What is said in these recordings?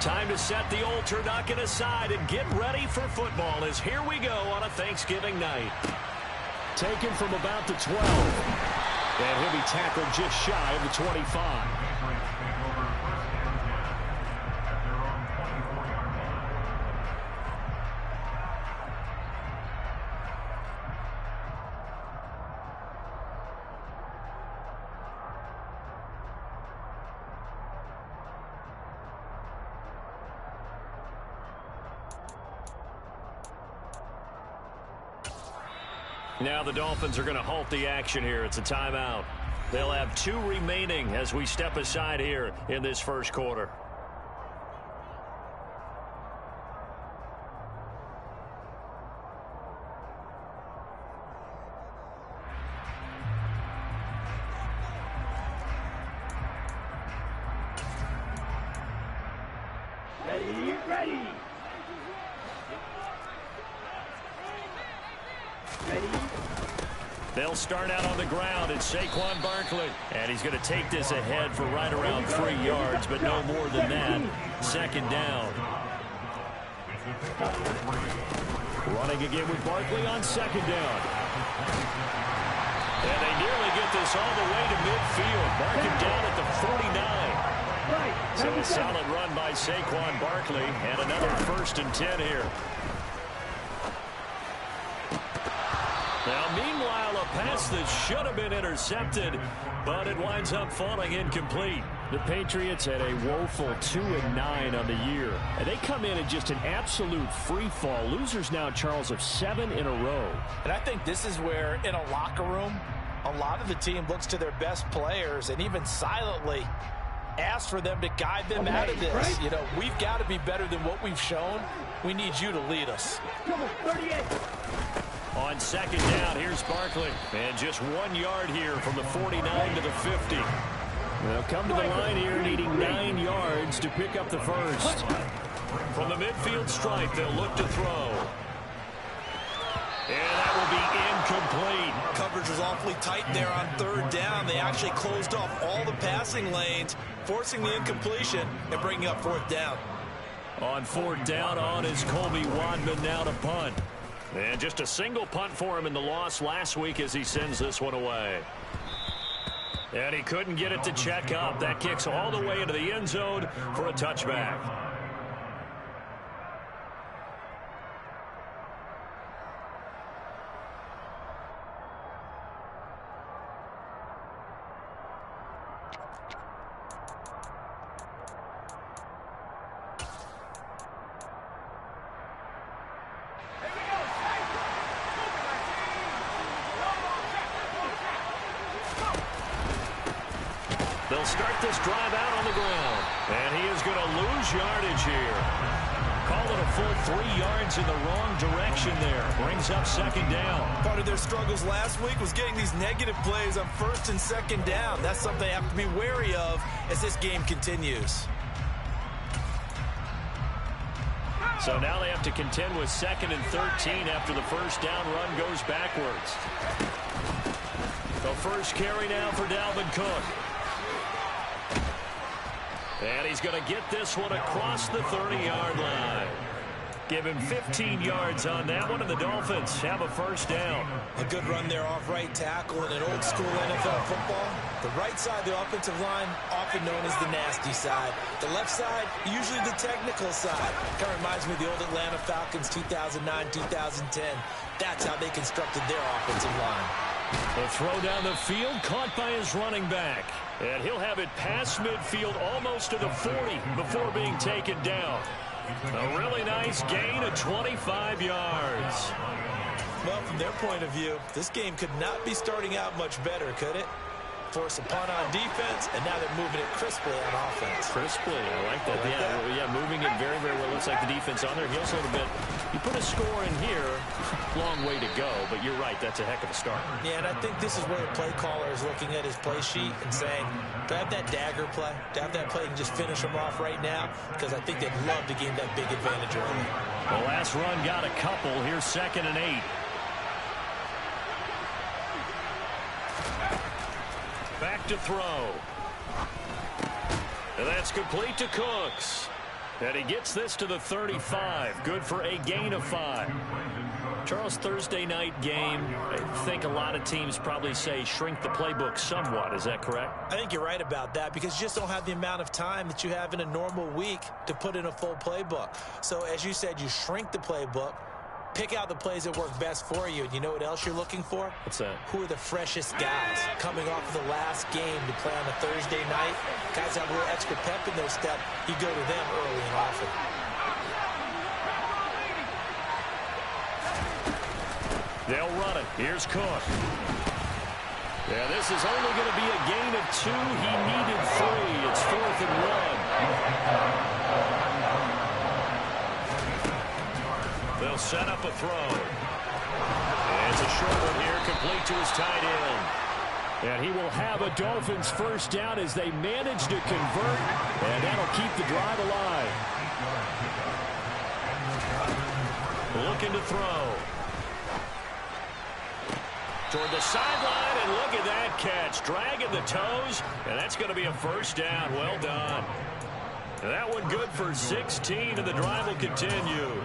Time to set the old turducken aside and get ready for football as here we go on a Thanksgiving night. Taken from about the 12. And he'll be tackled just shy of the 25. Now the Dolphins are going to halt the action here. It's a timeout. They'll have 2 remaining as we step aside here in this first quarter. Ready. They'll start out on the ground. It's Saquon Barkley. And he's going to take this ahead for right around 3 yards, but no more than that. Second down. Running again with Barkley on second down. And they nearly get this all the way to midfield. Mark him down at the 49. So a solid run by Saquon Barkley. And another 1st and 10 here. Now, meanwhile, a pass that should have been intercepted, but it winds up falling incomplete. The Patriots had a woeful 2-9 on the year, and they come in at just an absolute free fall. Losers now, Charles, of 7 in a row. And I think this is where, in a locker room, a lot of the team looks to their best players and even silently asks for them to guide them out of this. Right. You know, we've got to be better than what we've shown. We need you to lead us. Come on, 38. On second down, here's Barkley. And just 1 yard here from the 49 to the 50. They'll come to the line here needing 9 yards to pick up the first. From the midfield stripe, they'll look to throw. And that will be incomplete. Coverage was awfully tight there on 3rd down. They actually closed off all the passing lanes, forcing the incompletion and bringing up 4th down. On 4th down, on is Colby Wadman now to punt. And just a single punt for him in the loss last week as he sends this one away. And he couldn't get it to check up. That kicks all the way into the end zone for a touchback. They'll start this drive out on the ground. And he is going to lose yardage here. Call it a full 3 yards in the wrong direction there. Brings up second down. Part of their struggles last week was getting these negative plays on 1st and 2nd down. That's something they have to be wary of as this game continues. So now they have to contend with 2nd and 13 after the first down run goes backwards. The first carry now for Dalvin Cook. And he's going to get this one across the 30-yard line. Give him 15 yards on that one, and the Dolphins have a first down. A good run there off right tackle in an old-school NFL football. The right side of the offensive line, often known as the nasty side. The left side, usually the technical side. Kind of reminds me of the old Atlanta Falcons 2009-2010. That's how they constructed their offensive line. The throw down the field, caught by his running back. And he'll have it past midfield almost to the 40 before being taken down. A really nice gain of 25 yards. Well, from their point of view, this game could not be starting out much better, could it? Force a punt on defense, and now they're moving it crisply on offense. Crisply, I like that. Yeah, moving it very, very well. Looks like the defense on their heels a little bit. You put a score in here, long way to go, but you're right, that's a heck of a start. Yeah, and I think this is where the play caller is looking at his play sheet and saying, to have that dagger play, to have that play and just finish them off right now, because I think they'd love to gain that big advantage early. The last run got a couple. Here's 2nd and 8. Back to throw. And that's complete to Cooks. And he gets this to the 35. Good for a gain of 5. Charles, Thursday night game, I think a lot of teams probably say shrink the playbook somewhat. Is that correct? I think you're right about that because you just don't have the amount of time that you have in a normal week to put in a full playbook. So as you said, you shrink the playbook, pick out the plays that work best for you. And you know what else you're looking for? What's that? Who are the freshest guys coming off of the last game to play on a Thursday night? Guys have a little extra pep in their step. You go to them early and often. They'll run it. Here's Cook. Yeah, this is only going to be a gain of 2. He needed 3. It's 4th and 1. They'll set up a throw. And it's a short one here, complete to his tight end. And he will have a Dolphins first down as they manage to convert, and that'll keep the drive alive. Looking to throw. Toward the sideline, and look at that catch. Dragging the toes, and that's going to be a first down. Well done. And that one good for 16, and the drive will continue.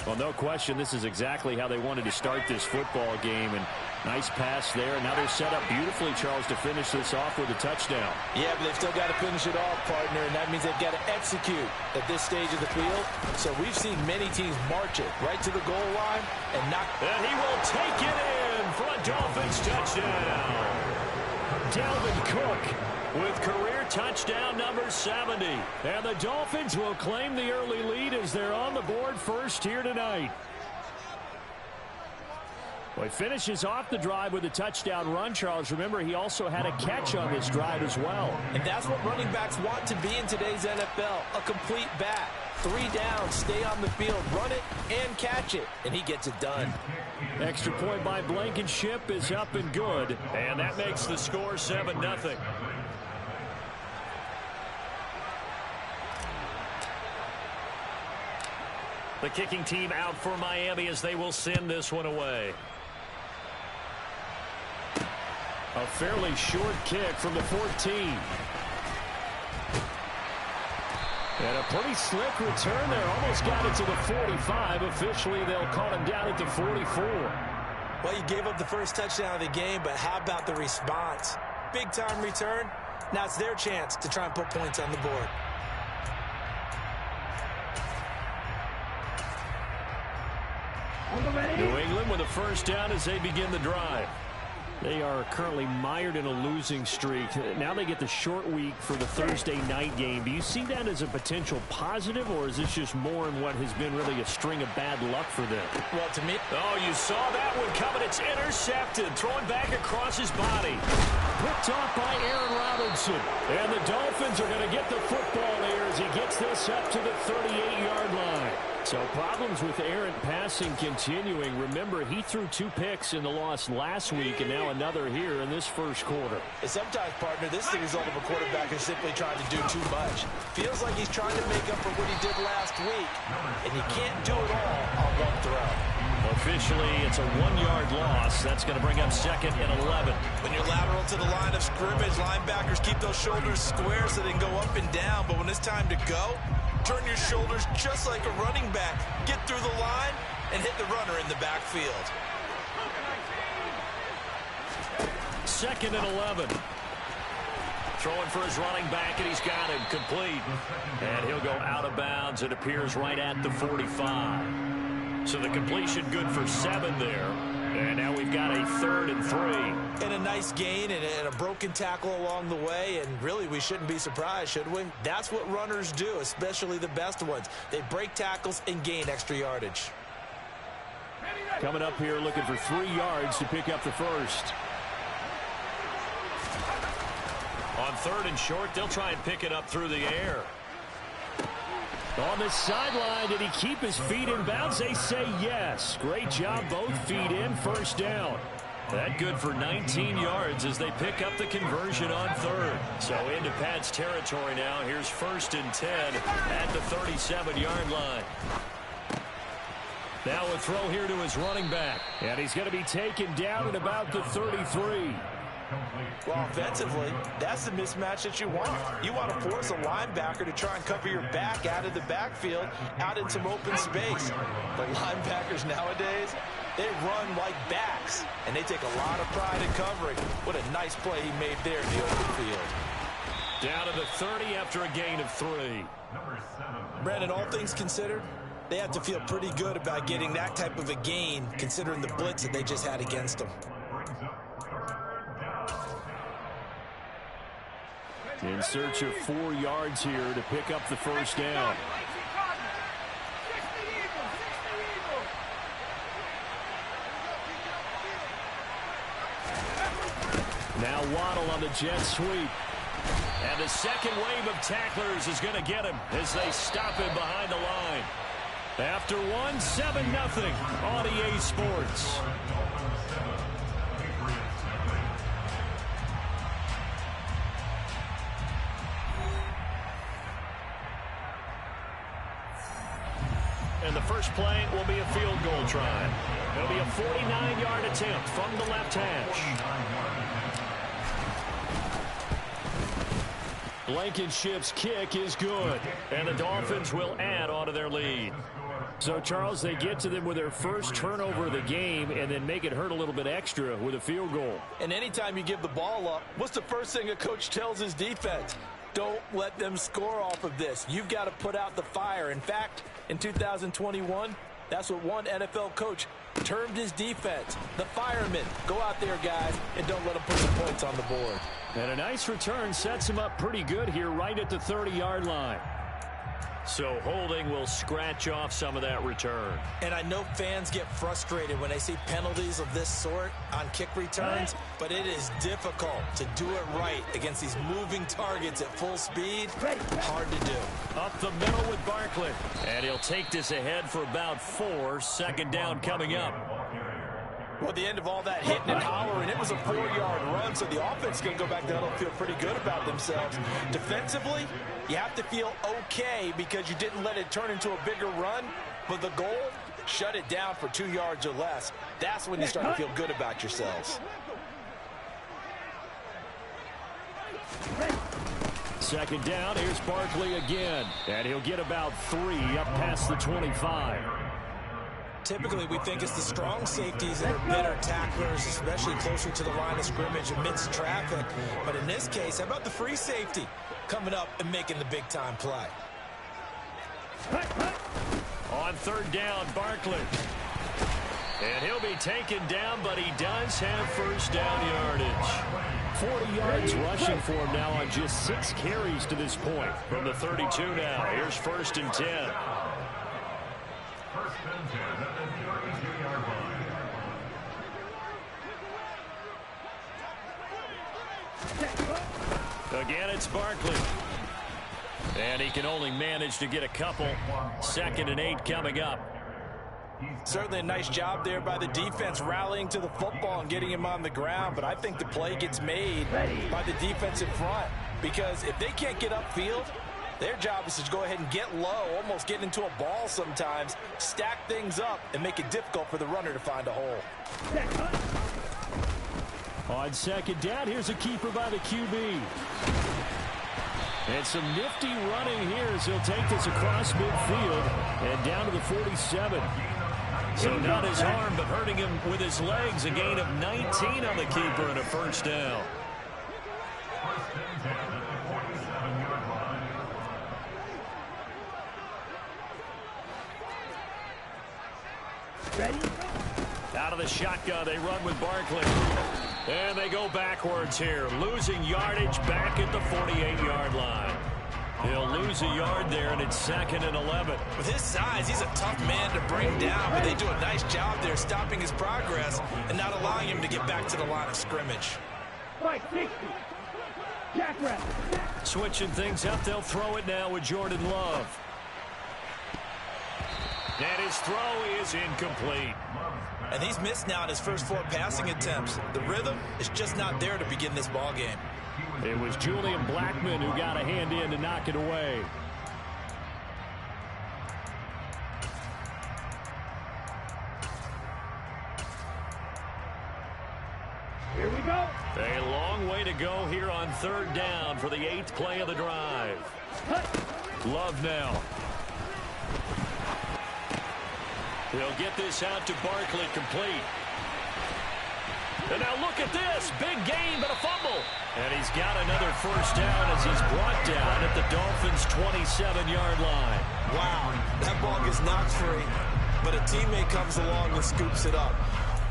Well, no question, this is exactly how they wanted to start this football game. And nice pass there. And now they're set up beautifully, Charles, to finish this off with a touchdown. Yeah, but they've still got to finish it off, partner, and that means they've got to execute at this stage of the field. So we've seen many teams march it right to the goal line and knock. And he will take it in for a Dolphins touchdown. Dalvin Cook with career touchdown number 70. And the Dolphins will claim the early lead as they're on the board first here tonight. Well, he finishes off the drive with a touchdown run, Charles. Remember, he also had a catch on this drive as well. And that's what running backs want to be in today's NFL, a complete back. 3 down, stay on the field, run it, and catch it. And he gets it done. Extra point by Blankenship is up and good. And that makes the score 7-0. The kicking team out for Miami as they will send this one away. A fairly short kick from the 14. And a pretty slick return there. Almost got it to the 45. Officially, they'll call him down at the 44. Well, you gave up the first touchdown of the game, but how about the response? Big-time return. Now it's their chance to try and put points on the board. New England with a first down as they begin the drive. They are currently mired in a losing streak. Now they get the short week for the Thursday night game. Do you see that as a potential positive, or is this just more in what has been really a string of bad luck for them? Well, to me... Oh, you saw that one coming. It's intercepted. Throwing back across his body. Picked off by Aaron Robinson. And the Dolphins are going to get the football there as he gets this up to the 38-yard line. So problems with errant passing continuing. Remember, he threw 2 picks in the loss last week, and now another here in this first quarter. And sometimes, partner, this is the result of a quarterback who's simply trying to do too much. Feels like he's trying to make up for what he did last week, and you can't do it all on one throw. Officially, it's a 1-yard loss. That's going to bring up 2nd and 11. When you're lateral to the line of scrimmage, linebackers keep those shoulders square so they can go up and down. But when it's time to go, turn your shoulders just like a running back. Get through the line and hit the runner in the backfield. 2nd and 11. Throwing for his running back, and he's got him complete. And he'll go out of bounds. It appears right at the 45. So the completion good for 7 there. And now we've got a 3rd and 3. And a nice gain and a broken tackle along the way. And really, we shouldn't be surprised, should we? That's what runners do, especially the best ones. They break tackles and gain extra yardage. Coming up here looking for 3 yards to pick up the first. On 3rd and short, they'll try and pick it up through the air. On the sideline, did he keep his feet in bounds? They say yes. Great job, both feet in, first down. That good for 19 yards as they pick up the conversion on 3rd. So into Pat's territory now. Here's 1st and 10 at the 37-yard line. Now a throw here to his running back. And he's going to be taken down at about the 33. Well, offensively, that's the mismatch that you want. You want to force a linebacker to try and cover your back out of the backfield, out in some open space. The linebackers nowadays, they run like backs, and they take a lot of pride in covering. What a nice play he made there in the open field. Down to the 30 after a gain of 3. Brandon, all things considered, they have to feel pretty good about getting that type of a gain, considering the blitz that they just had against them. In search of 4 yards here to pick up the first down. Now Waddle on the jet sweep. And the second wave of tacklers is going to get him as they stop him behind the line. After 1, 7-0 on EA Sports. And the first play will be a field goal try. It'll be a 49-yard attempt from the left hash. Blankenship's kick is good, and the Dolphins will add on to their lead. So, Charles, they get to them with their first turnover of the game and then make it hurt a little bit extra with a field goal. And anytime you give the ball up, what's the first thing a coach tells his defense? Don't let them score off of this. You've got to put out the fire. In fact, in 2021, that's what one NFL coach termed his defense. The firemen. Go out there, guys, and don't let them put some points on the board. And a nice return sets him up pretty good here right at the 30-yard line. So holding will scratch off some of that return. And I know fans get frustrated when they see penalties of this sort on kick returns, but it is difficult to do it right against these moving targets at full speed. Hard to do. Up the middle with Barkley. And he'll take this ahead for about 4. Second down coming up. Well, the end of all that hitting and hollering, it was a 4-yard run, so the offense is going to go back down and feel pretty good about themselves. Defensively, you have to feel okay because you didn't let it turn into a bigger run, but the goal, shut it down for 2 yards or less. That's when you start to feel good about yourselves. Second down, here's Barkley again, and he'll get about 3 up past the 25. Typically, we think it's the strong safeties that are better tacklers, especially closer to the line of scrimmage amidst traffic. But in this case, how about the free safety coming up and making the big-time play? On third down, Barkley. And he'll be taken down, but he does have first down yardage. 40 yards rushing for him now on just 6 carries to this point. From the 32 now, here's first and 10. Again, it's Barkley. And he can only manage to get a couple. 2nd and 8 coming up. Certainly a nice job there by the defense rallying to the football and getting him on the ground, but I think the play gets made by the defensive front because if they can't get upfield, their job is to go ahead and get low, almost get into a ball sometimes, stack things up, and make it difficult for the runner to find a hole. On second down, here's a keeper by the QB. And some nifty running here as he'll take this across midfield and down to the 47. So not his arm, but hurting him with his legs. A gain of 19 on the keeper and a first down. Ready? Out of the shotgun, they run with Barkley. And they go backwards here, losing yardage back at the 48-yard line. He'll lose a yard there, and it's 2nd and 11. With his size, he's a tough man to bring down, but they do a nice job there stopping his progress and not allowing him to get back to the line of scrimmage. Right, 60. Jackrabbit. Switching things up, they'll throw it now with Jordan Love. And his throw is incomplete. And he's missed now in his first 4 passing attempts. The rhythm is just not there to begin this ball game. It was Julian Blackman who got a hand in to knock it away. Here we go. A long way to go here on third down for the 8th play of the drive. Love now. He'll get this out to Barkley, complete. And now look at this. Big gain, but a fumble. And he's got another first down as he's brought down at the Dolphins' 27-yard line. Wow, that ball gets knocked free, but a teammate comes along and scoops it up.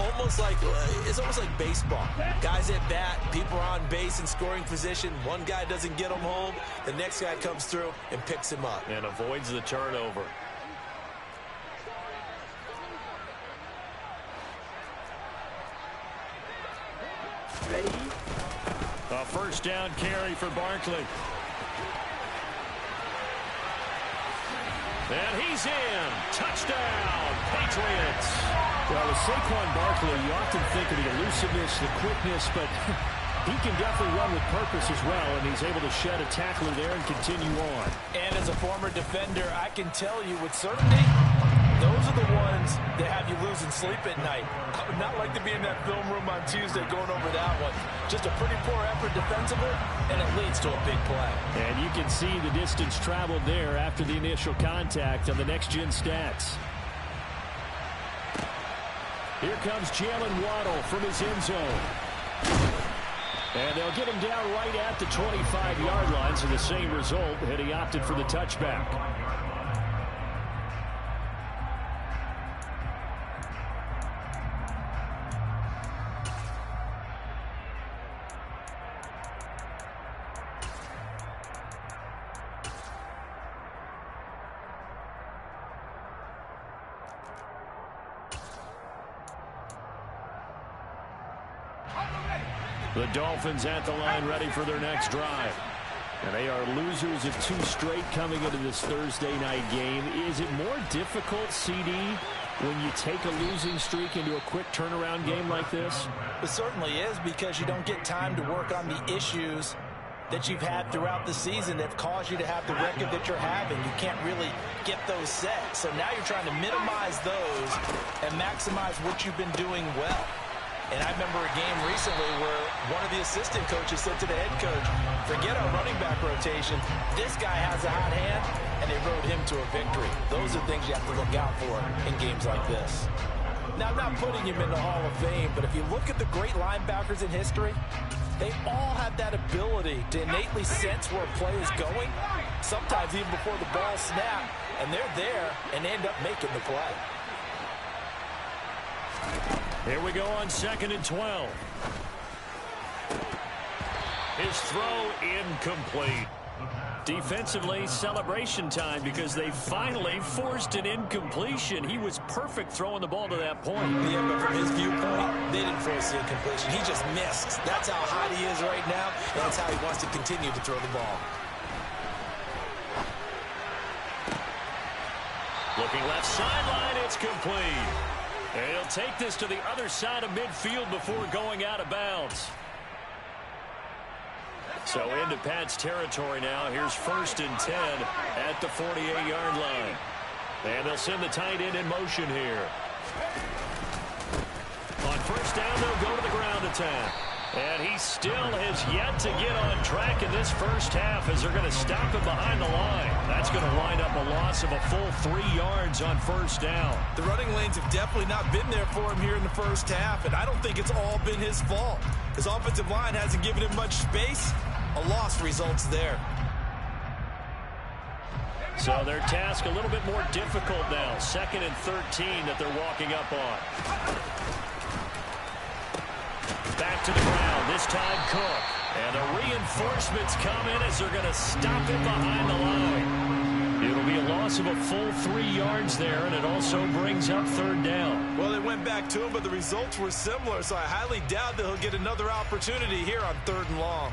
It's almost like baseball. Guys at bat, people are on base in scoring position. One guy doesn't get him home. The next guy comes through and picks him up. And avoids the turnover. Ready? A first down carry for Barkley. And he's in. Touchdown, Patriots. Well, with Saquon Barkley, you often think of the elusiveness, the quickness, but he can definitely run with purpose as well, and he's able to shed a tackler there and continue on. And as a former defender, I can tell you with certainty, those are the ones that have you losing sleep at night. I would not like to be in that film room on Tuesday going over that one. Just a pretty poor effort defensively, and it leads to a big play. And you can see the distance traveled there after the initial contact on the next-gen stats. Here comes Jalen Waddle from his end zone. And they'll get him down right at the 25-yard line, so the same result, and he opted for the touchback. The Dolphins at the line ready for their next drive. And they are losers of 2 straight coming into this Thursday night game. Is it more difficult, CD, when you take a losing streak into a quick turnaround game like this? It certainly is, because you don't get time to work on the issues that you've had throughout the season that have caused you to have the record that you're having. You can't really get those set. So now you're trying to minimize those and maximize what you've been doing well. And I remember a game recently where one of the assistant coaches said to the head coach, forget our running back rotation. This guy has a hot hand, and they rode him to a victory. Those are things you have to look out for in games like this. Now, I'm not putting him in the Hall of Fame, but if you look at the great linebackers in history, they all have that ability to innately sense where a play is going, sometimes even before the ball snaps, and they're there and end up making the play. Here we go on 2nd and 12. His throw incomplete. Defensively, celebration time because they finally forced an incompletion. He was perfect throwing the ball to that point. Yeah, but from his viewpoint, they didn't force the incompletion. He just missed. That's how hot he is right now, and that's how he wants to continue to throw the ball. Looking left sideline, it's complete. And he'll take this to the other side of midfield before going out of bounds. So into Pat's territory now. Here's 1st and 10 at the 48-yard line. And they'll send the tight end in motion here. On first down, they'll go to the ground attack. And he still has yet to get on track in this first half as they're going to stop him behind the line. That's going to wind up a loss of a full 3 yards on first down. The running lanes have definitely not been there for him here in the first half, and I don't think it's all been his fault. His offensive line hasn't given him much space. A loss results there. So their task a little bit more difficult now. 2nd and 13 that they're walking up on. Back to the ground, this time Cook. And the reinforcements come in as they're going to stop him behind the line. It'll be a loss of a full 3 yards there, and it also brings up 3rd down. Well, they went back to him, but the results were similar, so I highly doubt that he'll get another opportunity here on 3rd and long.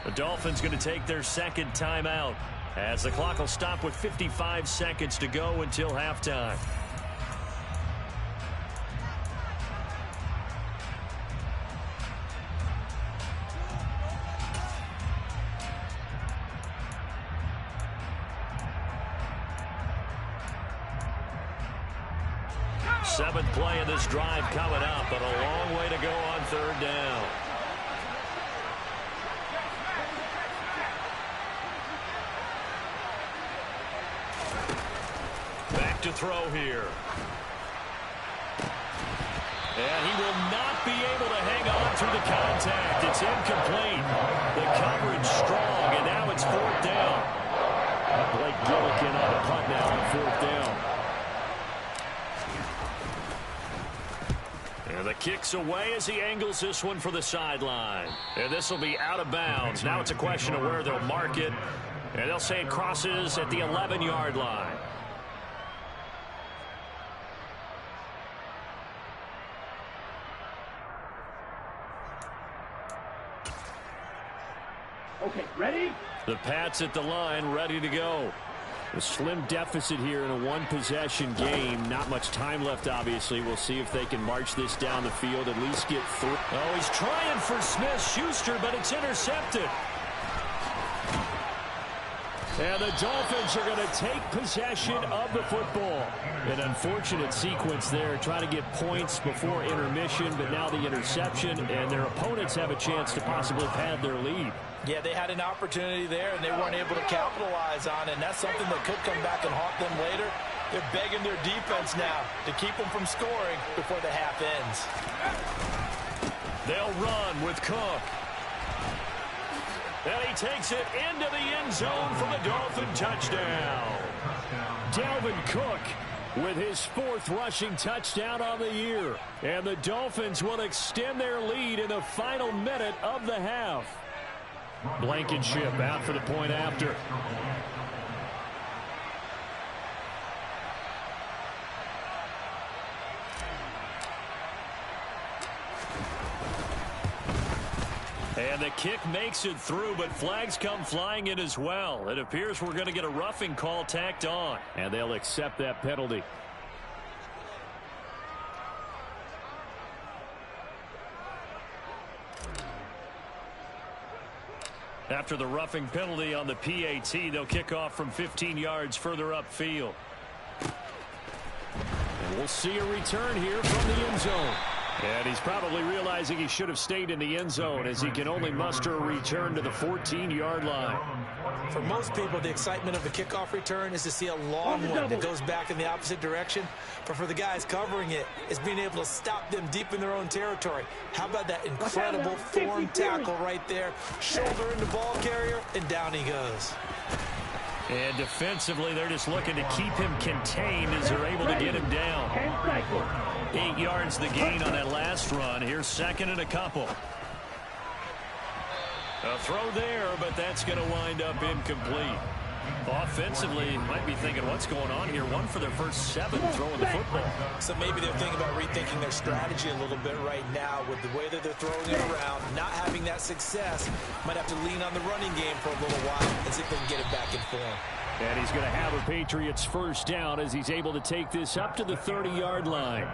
The Dolphins going to take their 2nd timeout. as the clock will stop with 55 seconds to go until halftime. Seventh play of this drive coming up, but a long way to go on third down. Back to throw here. And he will not be able to hang on through the contact. It's incomplete. The coverage strong, and now it's fourth down. Blake Gillikin on the punt now on fourth down. And the kick's away as he angles this one for the sideline. And this will be out of bounds. Now it's a question of where they'll mark it. And they'll say it crosses at the 11-yard line. Okay, ready? The Pats at the line, ready to go. A slim deficit here in a one-possession game. Not much time left, obviously. We'll see if they can march this down the field, at least get through. Oh, he's trying for Smith-Schuster, but it's intercepted. And the Dolphins are going to take possession of the football. An unfortunate sequence there, trying to get points before intermission, but now the interception, and their opponents have a chance to possibly pad their lead. Yeah, they had an opportunity there, and they weren't able to capitalize on it, and that's something that could come back and haunt them later. They're begging their defense now to keep them from scoring before the half ends. They'll run with Cook. And he takes it into the end zone for the Dolphin touchdown. Dalvin Cook with his fourth rushing touchdown on the year. And the Dolphins will extend their lead in the final minute of the half. Blankenship out for the point after. And the kick makes it through, but flags come flying in as well. It appears we're going to get a roughing call tacked on. And they'll accept that penalty. After the roughing penalty on the PAT, they'll kick off from 15 yards further upfield. And we'll see a return here from the end zone. And he's probably realizing he should have stayed in the end zone as he can only muster a return to the 14-yard line. For most people, the excitement of the kickoff return is to see a long one that goes back in the opposite direction. But for the guys covering it, it's being able to stop them deep in their own territory. How about that incredible form tackle right there? Shoulder in the ball carrier, and down he goes. And defensively, they're just looking to keep him contained as they're able to get him down. 8 yards the gain on that last run. Here's second and a couple. A throw there, but that's going to wind up incomplete. Offensively, you might be thinking, what's going on here? One for their first 7 throwing the football. So maybe they're thinking about rethinking their strategy a little bit right now with the way that they're throwing it around, not having that success. Might have to lean on the running game for a little while and see if they can get it back in form. And he's going to have a Patriots first down as he's able to take this up to the 30-yard line.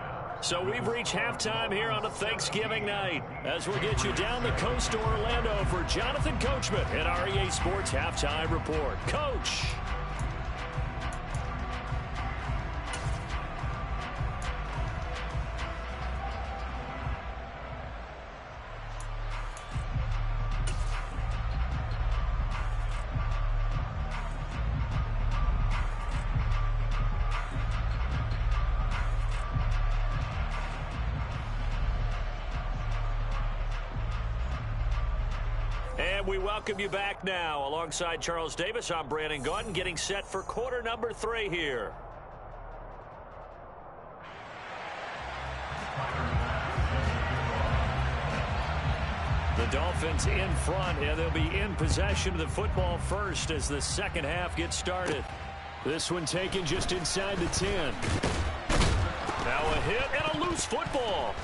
So we've reached halftime here on a Thanksgiving night as we'll get you down the coast to Orlando for Jonathan Coachman at our EA Sports Halftime Report. Coach. And we welcome you back now. Alongside Charles Davis, I'm Brandon Gaudin, getting set for quarter number 3 here. The Dolphins in front, and they'll be in possession of the football first as the second half gets started. This one taken just inside the 10. Now a hit and a loose football.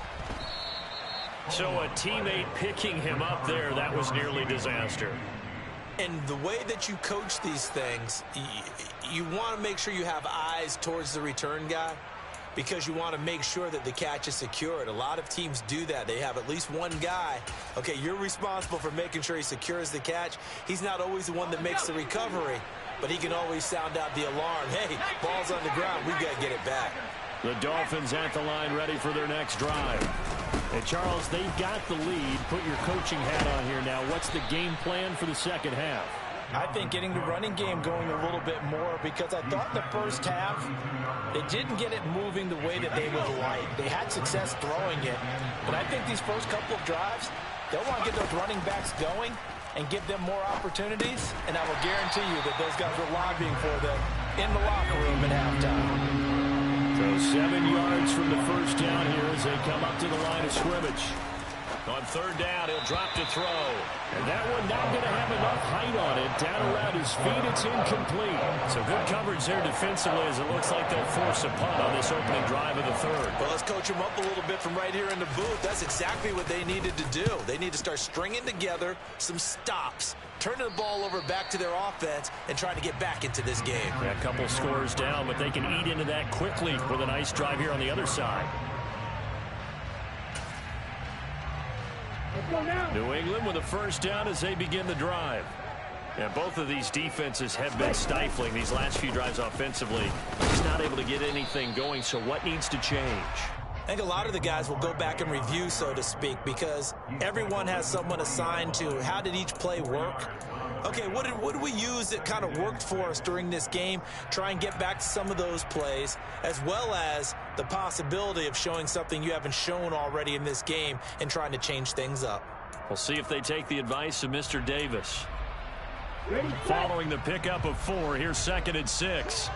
So a teammate picking him up there, that was nearly disaster. And the way that you coach these things, you want to make sure you have eyes towards the return guy because you want to make sure that the catch is secured. A lot of teams do that. They have at least one guy. Okay, you're responsible for making sure he secures the catch. He's not always the one that makes the recovery, but he can always sound out the alarm. Hey, ball's on the ground. We've got to get it back. The Dolphins at the line ready for their next drive. And Charles, they've got the lead. Put your coaching hat on here now. What's the game plan for the second half? I think getting the running game going a little bit more because I thought in the first half they didn't get it moving the way that they would like. They had success throwing it, but I think these first couple of drives, they'll want to get those running backs going and give them more opportunities, and I will guarantee you that those guys were lobbying for them in the locker room at halftime. So 7 yards from the first down here as they come up to the line of scrimmage. On third down, he'll drop to throw. And that one not going to have enough height on it. Down around his feet, it's incomplete. So good coverage there defensively as it looks like they'll force a punt on this opening drive of the third. Well, let's coach them up a little bit from right here in the booth. That's exactly what they needed to do. They need to start stringing together some stops, turning the ball over back to their offense, and trying to get back into this game. Yeah, a couple scores down, but they can eat into that quickly with a nice drive here on the other side. New England with a first down as they begin the drive. And both of these defenses have been stifling these last few drives offensively. Just not able to get anything going, so what needs to change? I think a lot of the guys will go back and review, so to speak, because everyone has someone assigned to how did each play work. Okay, what did we use that kind of worked for us during this game? Try and get back to some of those plays, as well as the possibility of showing something you haven't shown already in this game and trying to change things up. We'll see if they take the advice of Mr. Davis. Following the pickup of 4, here's 2nd and 6.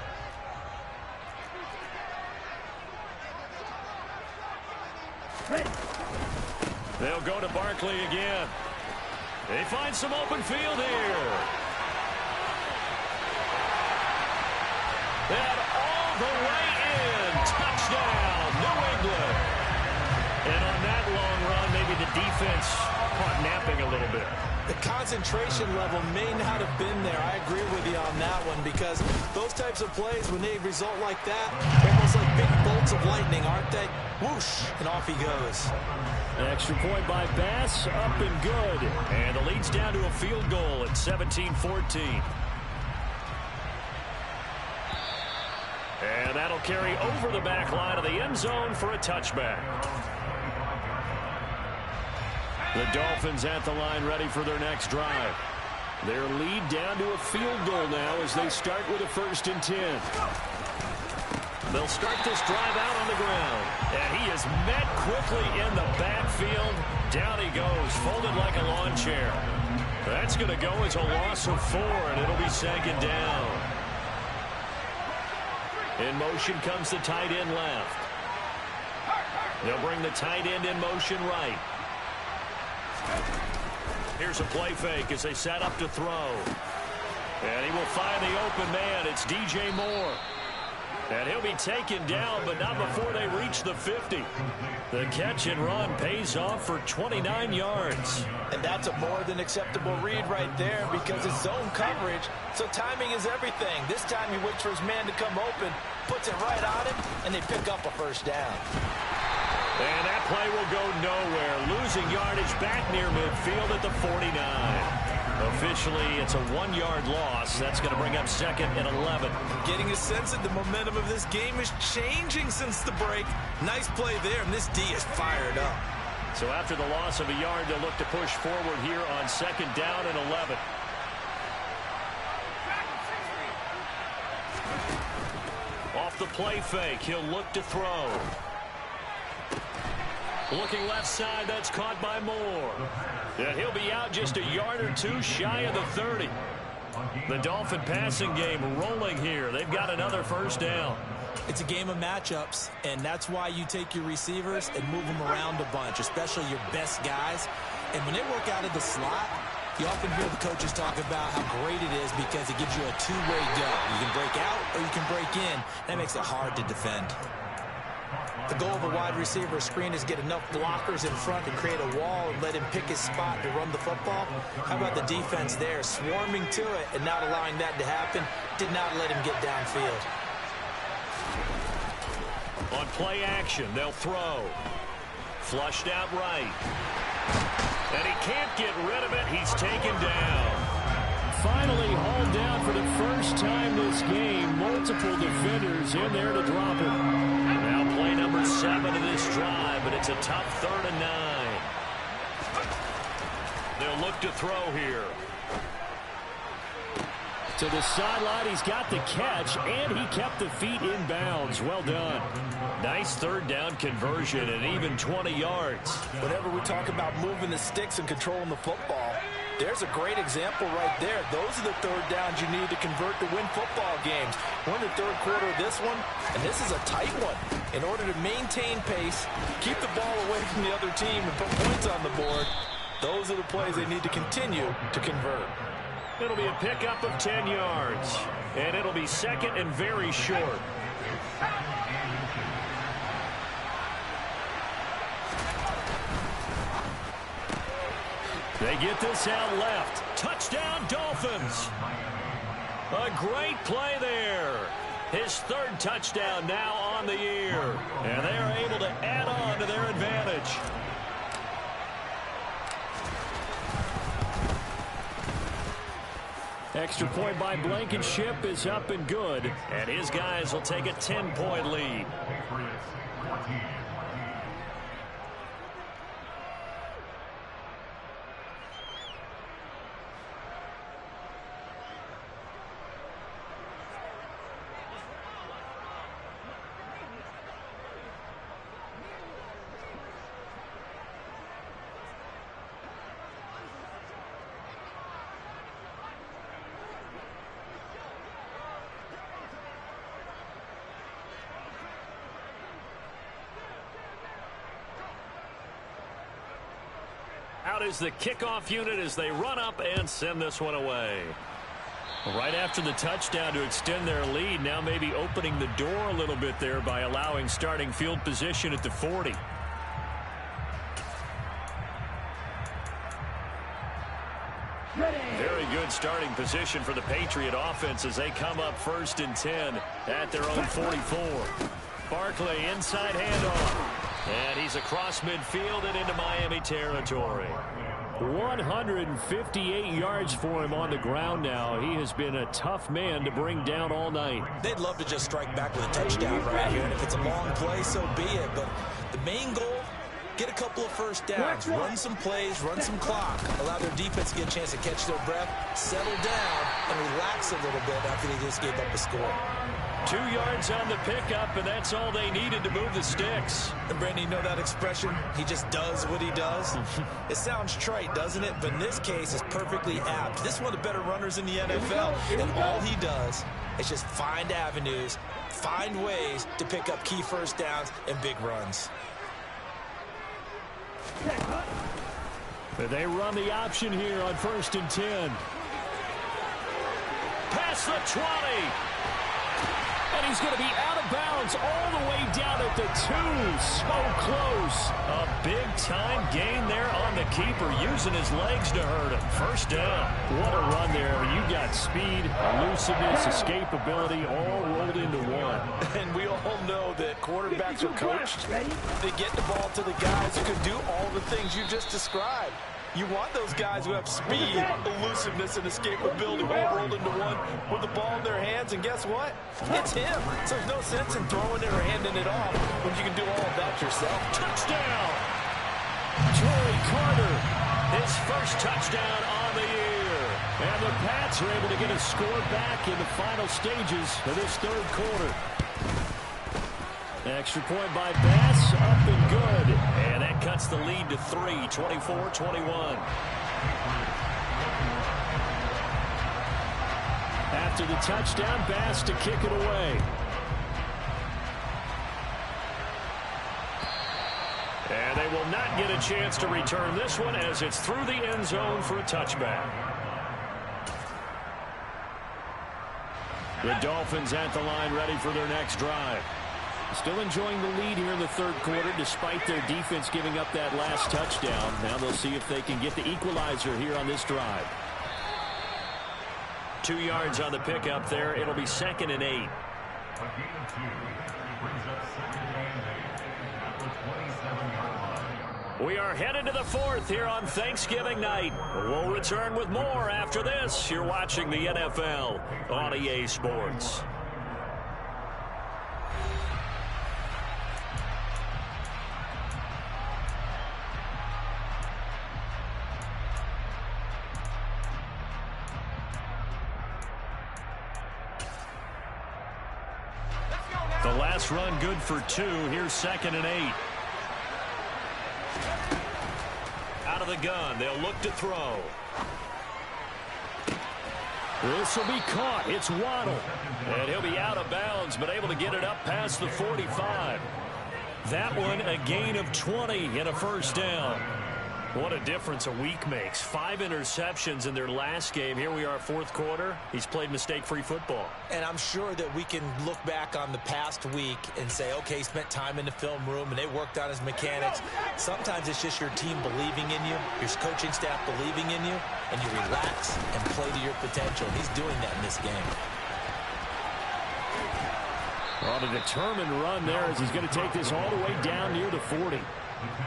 They'll go to Barkley again. They find some open field here. And all the way in. Touchdown, New England. And on that long run, maybe the defense caught napping a little bit. The concentration level may not have been there. I agree with you on that one because those types of plays, when they result like that, they're almost like big bolts of lightning, aren't they? Whoosh, and off he goes. An extra point by Bass, up and good. And the lead's down to a field goal at 17-14. And that'll carry over the back line of the end zone for a touchback. The Dolphins at the line ready for their next drive. Their lead down to a field goal now as they start with a 1st and 10. They'll start this drive out on the ground. And he is met quickly in the backfield. Down he goes, folded like a lawn chair. That's going to go as a loss of 4, and it'll be 2nd down. In motion comes the tight end left. They'll bring the tight end in motion right. Here's a play fake as they set up to throw. And he will find the open man. It's DJ Moore. And he'll be taken down, but not before they reach the 50. The catch and run pays off for 29 yards. And that's a more than acceptable read right there because it's zone coverage, so timing is everything. This time he waits for his man to come open, puts it right on him, and they pick up a 1st down. And that play will go nowhere. Losing yardage back near midfield at the 49. Officially, it's a 1-yard loss. That's going to bring up 2nd and 11. Getting a sense that the momentum of this game is changing since the break. Nice play there, and this D is fired up. So after the loss of a yard, they'll look to push forward here on 2nd down and 11. Off the play fake, he'll look to throw. Looking left side, that's caught by Moore. And he'll be out just a yard or 2 shy of the 30. The Dolphin passing game rolling here. They've got another 1st down. It's a game of matchups, and that's why you take your receivers and move them around a bunch, especially your best guys. And when they work out of the slot, you often hear the coaches talk about how great it is because it gives you a two-way go. You can break out or you can break in. That makes it hard to defend. The goal of a wide receiver screen is get enough blockers in front to create a wall and let him pick his spot to run the football. How about the defense there, swarming to it and not allowing that to happen? Did not let him get downfield. On play action, they'll throw. Flushed out right. And he can't get rid of it. He's taken down. Finally hauled down for the first time this game. Multiple defenders in there to drop it. Now play number 7 of this drive, but it's a tough 3rd and 9. They'll look to throw here. To the sideline, he's got the catch, and he kept the feet in bounds. Well done. Nice 3rd down conversion and even 20 yards. Whenever we talk about moving the sticks and controlling the football, there's a great example right there. Those are the 3rd downs you need to convert to win football games. We're in the 3rd quarter of this one, and this is a tight one. In order to maintain pace, keep the ball away from the other team, and put points on the board, those are the plays they need to continue to convert. It'll be a pickup of 10 yards, and it'll be 2nd and very short. They get this out left. Touchdown, Dolphins. A great play there. His 3rd touchdown now on the year, and they are able to add on to their advantage. Extra point by Blankenship is up and good. And his guys will take a 10-point lead. Out is the kickoff unit as they run up and send this one away. Right after the touchdown to extend their lead, now maybe opening the door a little bit there by allowing starting field position at the 40. Very good starting position for the Patriot offense as they come up 1st and 10 at their own 44. Barkley inside handoff. And he's across midfield and into Miami territory. 158 yards for him on the ground now. He has been a tough man to bring down all night. They'd love to just strike back with a touchdown right here, and if it's a long play, so be it. But the main goal, get a couple of 1st downs, run some plays, run some clock, allow their defense to get a chance to catch their breath, settle down, and relax a little bit after they just gave up a score. 2 yards on the pickup, and that's all they needed to move the sticks. And Brandon, you know that expression? He just does what he does. It sounds trite, doesn't it? But in this case, it's perfectly apt. This is one of the better runners in the NFL, and all he does is just find avenues, find ways to pick up key 1st downs and big runs. They run the option here on 1st and 10. Past the 20. And he's going to be out of bounds all the way down at the 2. So close. A big-time gain there on the keeper, using his legs to hurt him. 1st down. What a run there. You got speed, elusiveness, escapability, all rolled into one. And we all know that quarterbacks are coached to get the ball to the guys who can do all the things you just described. You want those guys who have speed, elusiveness, and escapability all rolled into one with the ball in their hands, and guess what? It's him. So there's no sense in throwing it or handing it off when you can do all of that yourself. Touchdown! Joey Carter, his 1st touchdown on the year. And the Pats are able to get a score back in the final stages of this 3rd quarter. Extra point by Bass, up and good. And that cuts the lead to 3, 24-21. After the touchdown, Bass to kick it away. And they will not get a chance to return this one as it's through the end zone for a touchback. The Dolphins at the line ready for their next drive. Still enjoying the lead here in the third quarter despite their defense giving up that last touchdown. Now they'll see if they can get the equalizer here on this drive. 2 yards on the pickup there. It'll be 2nd and 8. We are headed to the 4th here on Thanksgiving night. We'll return with more after this. You're watching the NFL on EA Sports. The last run good for 2. Here's 2nd and 8. Out of the gun. They'll look to throw. This will be caught. It's Waddle. And he'll be out of bounds, but able to get it up past the 45. That one a gain of 20 and a first down. What a difference a week makes. 5 interceptions in their last game. Here we are, 4th quarter. He's played mistake-free football. And I'm sure that we can look back on the past week and say, okay, he spent time in the film room and they worked on his mechanics. Sometimes it's just your team believing in you, your coaching staff believing in you, and you relax and play to your potential. He's doing that in this game. On a determined run there as he's going to take this all the way down near the 40.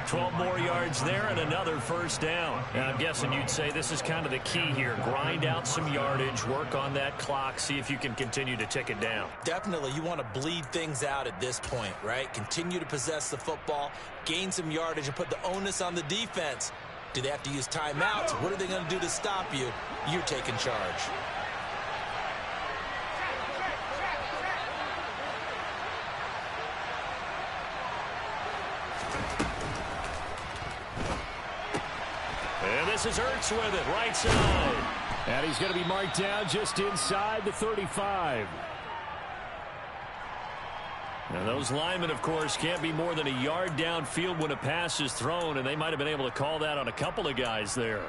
12 more yards there and another first down. And I'm guessing you'd say this is kind of the key here. Grind out some yardage, work on that clock, see if you can continue to tick it down. Definitely, you want to bleed things out at this point, right? Continue to possess the football, gain some yardage, and put the onus on the defense. Do they have to use timeouts? What are they going to do to stop you? You're taking charge. And this is Ertz with it, right side. And he's going to be marked down just inside the 35. And those linemen, of course, can't be more than a yard downfield when a pass is thrown, and they might have been able to call that on a couple of guys there.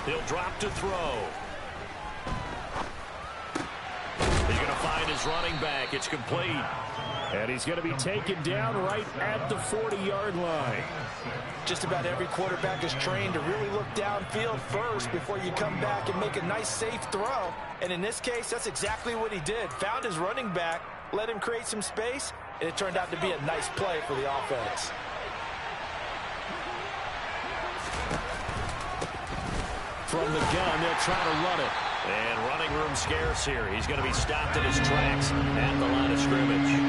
He'll drop to throw. He's going to find his running back. It's complete. And he's going to be taken down right at the 40-yard line. Just about every quarterback is trained to really look downfield first before you come back and make a nice, safe throw. And in this case, that's exactly what he did. Found his running back, let him create some space, and it turned out to be a nice play for the offense. From the gun, they'll try to run it. And running room scarce here. He's going to be stopped in his tracks at the line of scrimmage.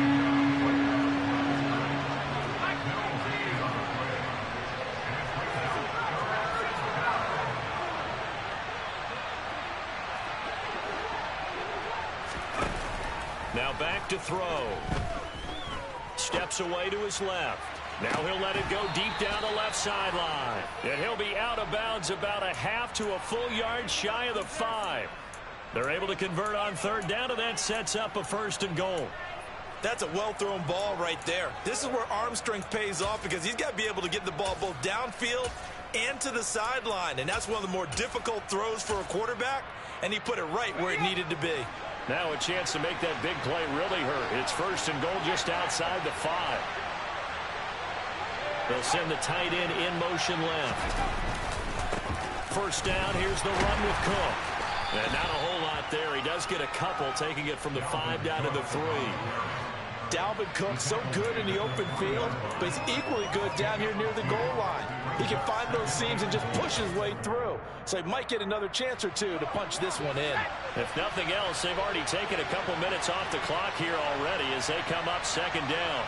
Now back to throw. Steps away to his left. Now he'll let it go deep down the left sideline. And he'll be out of bounds about a half to a full yard shy of the 5. They're able to convert on third down, and that sets up a 1st and goal. That's a well-thrown ball right there. This is where arm strength pays off because he's got to be able to get the ball both downfield and to the sideline. And that's one of the more difficult throws for a quarterback, and he put it right where it needed to be. Now a chance to make that big play really hurt. It's 1st and goal just outside the 5. They'll send the tight end in motion left. First down, here's the run with Cook. And not a whole lot there. He does get a couple, taking it from the 5 down to the 3. Dalvin Cook, so good in the open field, but he's equally good down here near the goal line. He can find those seams and just push his way through. So he might get another chance or two to punch this one in. If nothing else, they've already taken a couple minutes off the clock here already as they come up 2nd down.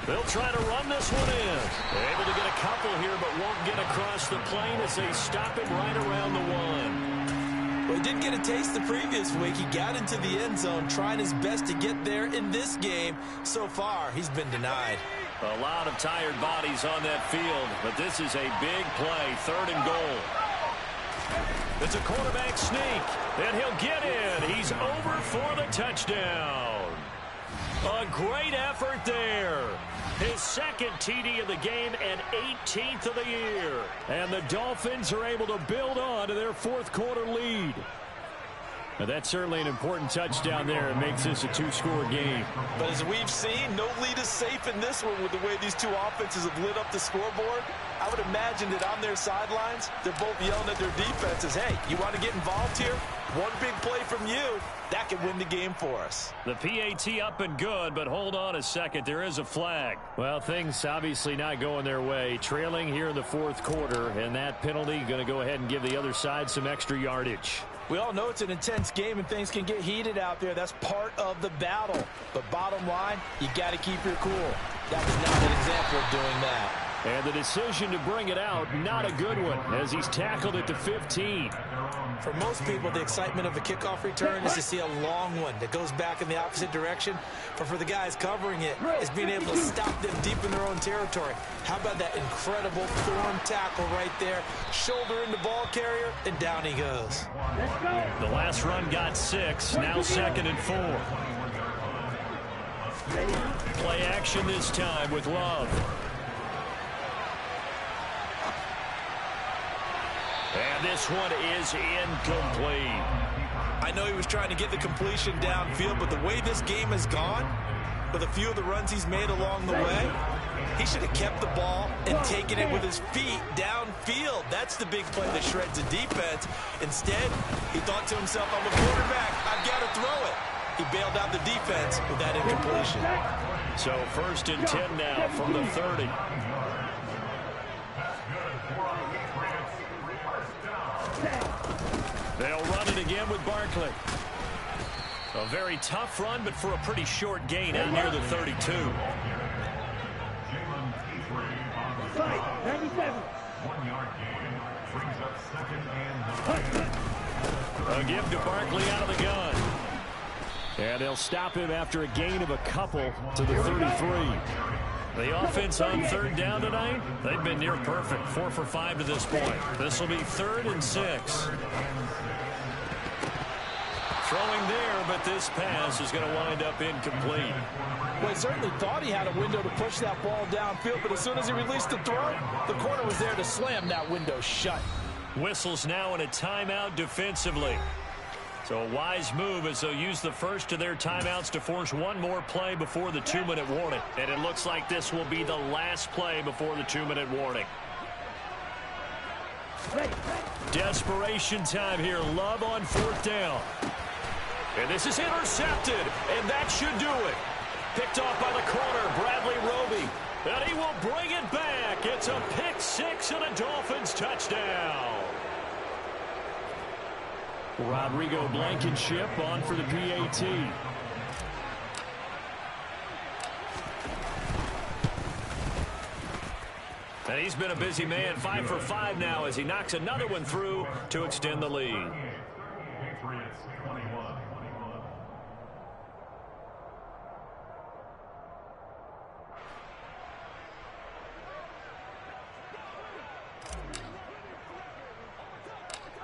They'll try to run this one in. They're able to get a couple here, but won't get across the plane as they stop him right around the 1. Well, he did get a taste the previous week. He got into the end zone trying his best to get there in this game. So far, he's been denied. A lot of tired bodies on that field, but this is a big play, 3rd and goal. It's a quarterback sneak, and he'll get in. He's over for the touchdown. A great effort there. His 2nd TD of the game and 18th of the year. And the Dolphins are able to build on to their 4th quarter lead. Now, that's certainly an important touchdown there. It makes this a 2-score game. But as we've seen, no lead is safe in this one with the way these two offenses have lit up the scoreboard. I would imagine that on their sidelines, they're both yelling at their defenses, hey, you want to get involved here? One big play from you, that could win the game for us. The PAT up and good, but hold on a second. There is a flag. Well, things obviously not going their way. Trailing here in the 4th quarter, and that penalty going to go ahead and give the other side some extra yardage. We all know it's an intense game and things can get heated out there. That's part of the battle. But bottom line, you got to keep your cool. That was not an example of doing that. And the decision to bring it out, not a good one, as he's tackled at the 15. For most people, the excitement of a kickoff return is to see a long one that goes back in the opposite direction. But for the guys covering it, it's being able to stop them deep in their own territory. How about that incredible form tackle right there? Shoulder in the ball carrier, and down he goes. The last run got 6, now 2nd and 4. Play action this time with Love. And this one is incomplete. I know he was trying to get the completion downfield, but the way this game has gone, with a few of the runs he's made along the way, he should have kept the ball and taken it with his feet downfield. That's the big play that shreds the defense. Instead, he thought to himself, I'm a quarterback, I've got to throw it. He bailed out the defense with that incompletion. So 1st and 10 now from the 30. They'll run it again with Barkley. A very tough run, but for a pretty short gain out near the 32. 97. A give to Barkley out of the gun. And they'll stop him after a gain of a couple to the 33. The offense on 3rd down tonight, they've been near perfect. 4 for 5 to this point. This will be 3rd and 6. Throwing there, but this pass is going to wind up incomplete. Well, he certainly thought he had a window to push that ball downfield, but as soon as he released the throw, the corner was there to slam that window shut. Whistles now in a timeout defensively. So a wise move as they'll use the first of their timeouts to force one more play before the 2-minute warning. And it looks like this will be the last play before the 2-minute warning. Desperation time here. Love on 4th down. And this is intercepted, and that should do it. Picked off by the corner, Bradley Roby. And he will bring it back. It's a pick 6 and a Dolphins touchdown. Rodrigo Blankenship on for the PAT. And he's been a busy man, 5 for 5 now as he knocks another one through to extend the lead.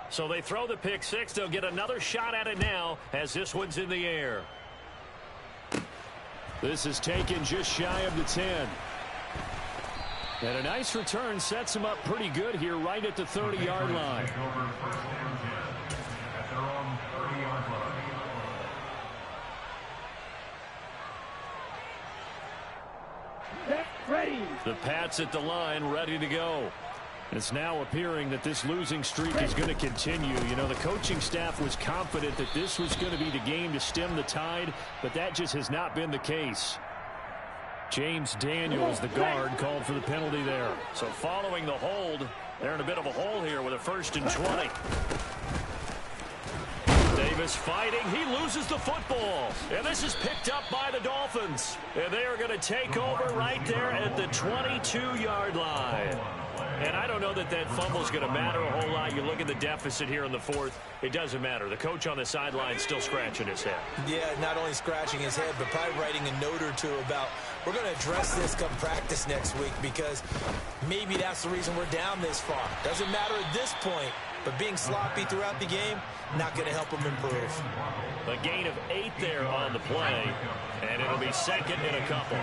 So they throw the pick 6. They'll get another shot at it now as this one's in the air. This is taken just shy of the 10. And a nice return sets him up pretty good here right at the 30-yard line. The Pats at the line, ready to go. It's now appearing that this losing streak is going to continue. You know, the coaching staff was confident that this was going to be the game to stem the tide, but that just has not been the case. James Daniels, the guard, called for the penalty there. So following the hold, they're in a bit of a hole here with a 1st and 20. Davis fighting. He loses the football. And this is picked up by the Dolphins. And they are going to take over right there at the 22-yard line. And I don't know that fumble is going to matter a whole lot. You look at the deficit here in the fourth, it doesn't matter. The coach on the sideline still scratching his head. Yeah, not only scratching his head, but probably writing a note or two about, we're going to address this come practice next week, because maybe that's the reason we're down this far. Doesn't matter at this point, but being sloppy throughout the game, not going to help him improve. A gain of 8 there on the play, and it'll be second and a couple.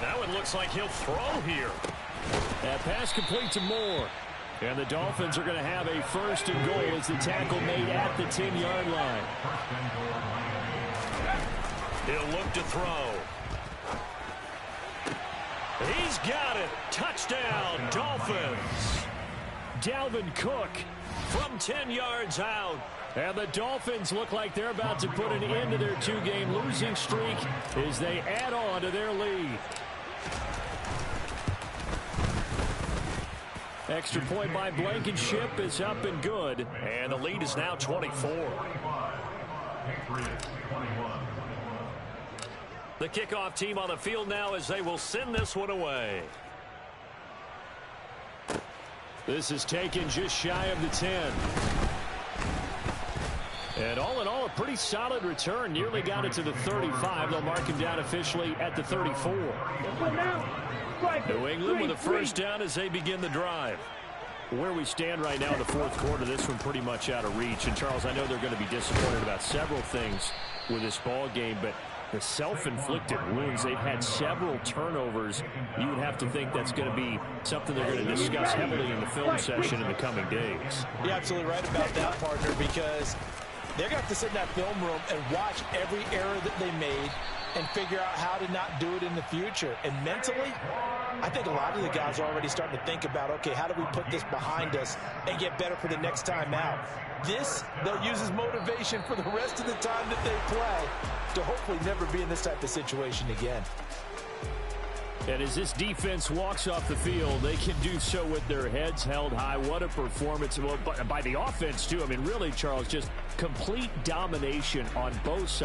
Now it looks like he'll throw here. That pass complete to Moore. And the Dolphins are going to have a first and goal as the tackle made at the 10-yard line. He'll look to throw. He's got it. Touchdown, Dolphins. Dalvin Cook from 10 yards out. And the Dolphins look like they're about to put an end to their 2-game losing streak as they add on to their lead. Extra point by Blankenship is up and good. And the lead is now 24. The kickoff team on the field now as they will send this one away. This is taken just shy of the 10. And all in all, a pretty solid return. Nearly got it to the 35. They'll mark him down officially at the 34. New England with a first down as they begin the drive. Where we stand right now in the fourth quarter, this one pretty much out of reach. And, Charles, I know they're going to be disappointed about several things with this ball game, but the self-inflicted wounds, they've had several turnovers. You would have to think that's going to be something they're going to discuss heavily in the film session in the coming days. You're absolutely right about that, partner, because they're going to have to sit in that film room and watch every error that they made and figure out how to not do it in the future. And mentally, I think a lot of the guys are already starting to think about, okay, how do we put this behind us and get better for the next time out? This, they'll use as motivation for the rest of the time that they play to hopefully never be in this type of situation again. And as this defense walks off the field, they can do so with their heads held high. What a performance by the offense, too. I mean, really, Charles, just complete domination on both sides.